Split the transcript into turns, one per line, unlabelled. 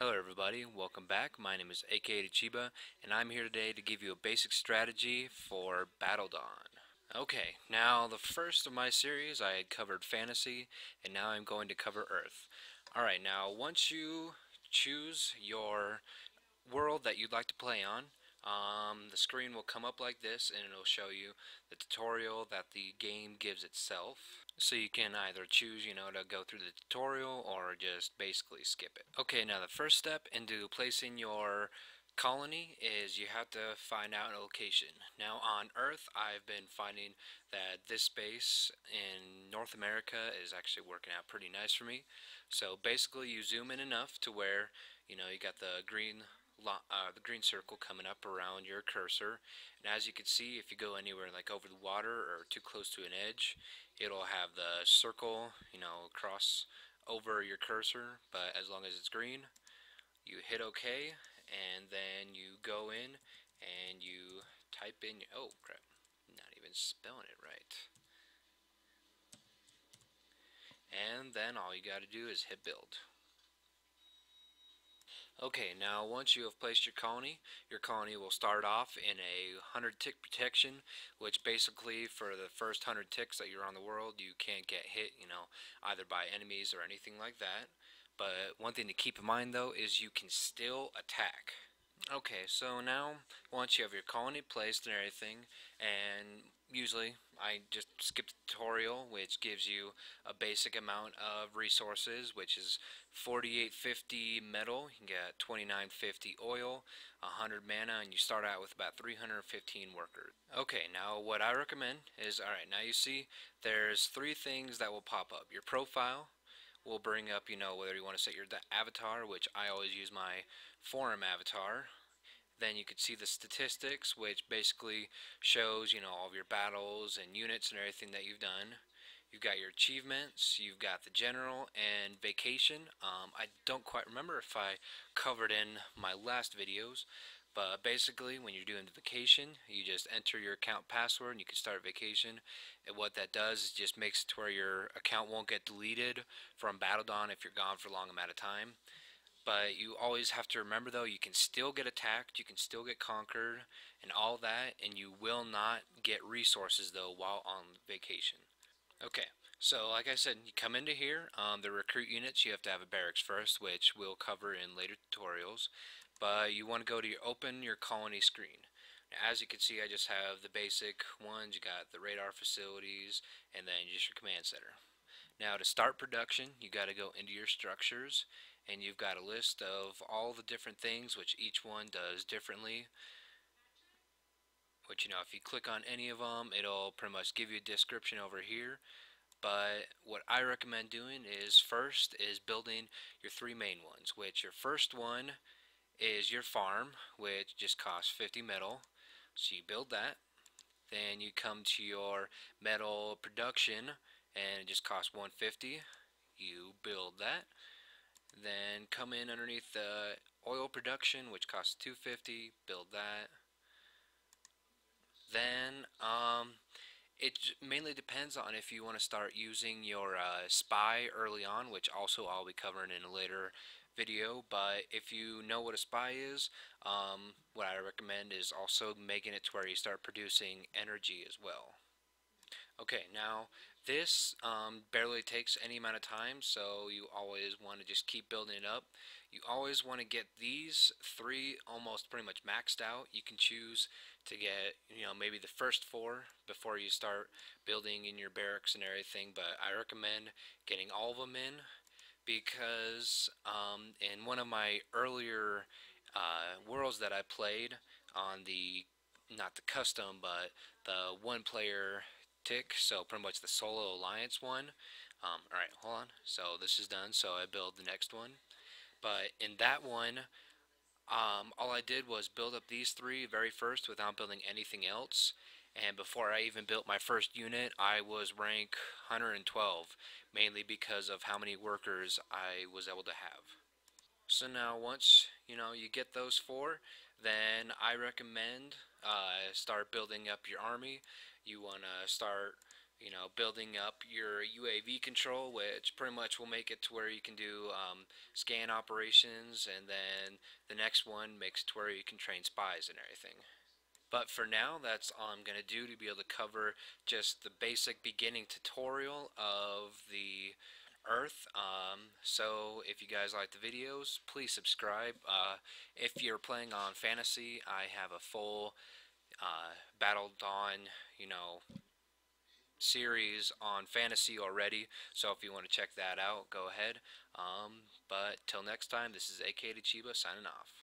Hello everybody, welcome back. My name is aka Chiba, and I'm here today to give you a basic strategy for BattleDawn. Okay, now the first of my series I had covered fantasy, and now I'm going to cover Earth. Alright, now once you choose your world that you'd like to play on, the screen will come up like this and it'll show you the tutorial that the game gives itself. So you can either choose, to go through the tutorial or just basically skip it. Okay, now the first step into placing your colony is you have to find out a location. Now on Earth, I've been finding that this space in North America is actually working out pretty nice for me. So basically you zoom in enough to where, you got the green circle coming up around your cursor, and as you can see, if you go anywhere like over the water or too close to an edge, it'll have the circle, cross over your cursor. But as long as it's green, you hit OK, and then you go in and you type in. Oh crap! Not even spelling it right. And then all you got to do is hit build. Okay, now once you have placed your colony will start off in a 100 tick protection, which basically for the first 100 ticks that you're on the world, you can't get hit, either by enemies or anything like that. But one thing to keep in mind though is you can still attack. Okay, so now once you have your colony placed and everything, and usually I just skip the tutorial, which gives you a basic amount of resources, which is 4850 metal, you can get 2950 oil, 100 mana, and you start out with about 315 workers. Okay, now what I recommend is, alright, now you see there's three things that will pop up. Your profile will bring up, whether you want to set your avatar, which I always use my forum avatar. Then you could see the statistics, which basically shows, all of your battles and units and everything that you've done. You've got your achievements, you've got the general and vacation. I don't quite remember if I covered in my last videos, but basically when you're doing the vacation, you just enter your account password and you can start vacation. And what that does is just makes it to where your account won't get deleted from BattleDawn if you're gone for a long amount of time. But you always have to remember though, you can still get attacked, you can still get conquered, and all that, and you will not get resources though while on vacation. Okay, so like I said, you come into here, the recruit units, you have to have a barracks first, which we'll cover in later tutorials. But you want to go to open your colony screen. Now, as you can see, I just have the basic ones. You got the radar facilities, and then just your command center. Now to start production, you got to go into your structures, and you've got a list of all the different things which each one does differently. Which, if you click on any of them, it'll pretty much give you a description over here. But what I recommend doing is first is building your three main ones, which your first one is your farm, which just costs 50 metal. So you build that. Then you come to your metal production, and it just costs 150. You build that. Then come in underneath the oil production, which costs 250. Build that. Then it mainly depends on if you want to start using your spy early on, which also I'll be covering in a later video. But if you know what a spy is, what I recommend is also making it to where you start producing energy as well. Okay, now this barely takes any amount of time, so you always want to just keep building it up. You always want to get these three almost pretty much maxed out. You can choose to get, maybe the first four before you start building in your barracks and everything, but I recommend getting all of them in because in one of my earlier worlds that I played on the, not the custom, but the one player tick, so pretty much the solo alliance one. Alright, hold on. So this is done, so I build the next one. But in that one, all I did was build up these three very first without building anything else. And before I even built my first unit, I was rank 112, mainly because of how many workers I was able to have. So now once you get those four, then I recommend start building up your army. You want to start building up your UAV control, which pretty much will make it to where you can do scan operations, and then the next one makes it to where you can train spies and everything. But for now, that's all I'm going to do to be able to cover just the basic beginning tutorial of the Earth. So if you guys like the videos, please subscribe. If you're playing on fantasy, I have a full BattleDawn, series on fantasy already. So if you want to check that out, go ahead. But till next time, this is AK Chiba signing off.